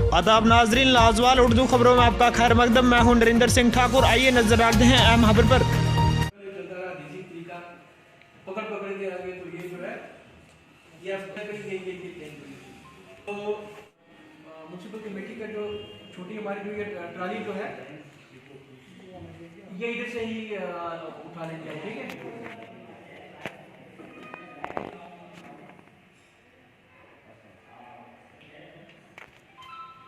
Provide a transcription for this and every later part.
आदाब नाजरीन, लाजवाल उर्दू खबरों में आपका खैर मकदम। मैं हूं नरेंद्र सिंह ठाकुर। आइए नजर डालते हैं अहम खबर पर। पकड़ पकड़ के आगे तो ये जो है ये तो म्यूनसिपल कमेटी का जो छोटी हमारी जो ये ट्राली जो है ये इधर से ही उठा लेंगे, ठीक है।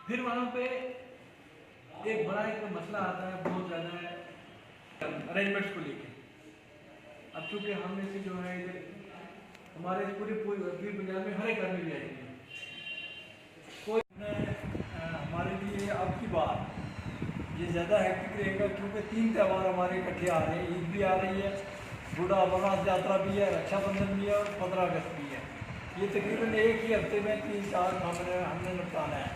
फिर वहां पे एक बड़ा एक मसला आता है, बहुत ज्यादा अरेंजमेंट्स को लेके। अब चूंकि हमने से जो है हमारे पूरे पंजाब में हर एक आदमी भी आएंगे, कोई हमारे लिए अब की बार ये ज़्यादा हैक्टिक रहेगा, क्योंकि 3 त्यौहार हमारे इकट्ठे आ रहे हैं। ईद भी आ रही है, बूढ़ा अमरनाथ यात्रा भी है, रक्षाबंधन भी है और 15 अगस्त भी है। ये तकरीबन एक ही हफ्ते में 3-4 काम हमने निपटाना है।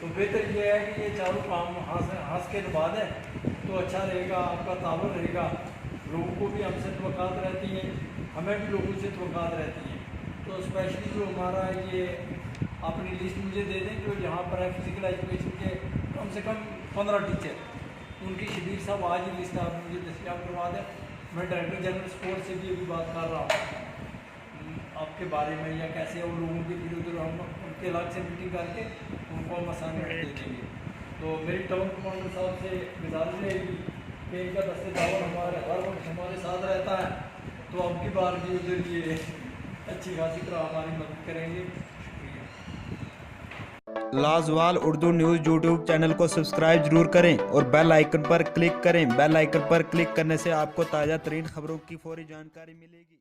तो बेहतर ये है कि ये चारों काम हंस के बाद है तो अच्छा रहेगा, आपका ताबड़ रहेगा। लोगों को भी हमसे तवक्कात रहती है, हमें भी लोगों से तवक्कात रहती है। तो स्पेशली जो हमारा ये अपनी लिस्ट मुझे दे दें जो यहाँ पर है फिज़िकल एजुकेशन के कम से कम 15 टीचर, उनकी शबीर साहब आज ही लिस्ट आप मुझे दस्तियाब करवा दें। मैं डायरेक्टर जनरल स्पोर्ट्स से भी अभी बात कर रहा हूँ आपके बारे में, या कैसे उन लोगों के लिए उधर हम उनके अलग से मीटिंग करके उनको हम असाइनमेंट दे देंगे। तो मेरी टाउन कमांडर साहब से गुजारिश रहेगी कि इनका दस्तेदार हमारे हर वक्त हमारे साथ रहता है, तो अब की बार भी उधर ये अच्छी खासी तरह हमारी मदद करेंगे। लाजवाल उर्दू न्यूज़ यूट्यूब चैनल को सब्सक्राइब जरूर करें और बेल आइकन पर क्लिक करें। बेल आइकन पर क्लिक करने से आपको ताज़ा तरीन खबरों की फौरी जानकारी मिलेगी।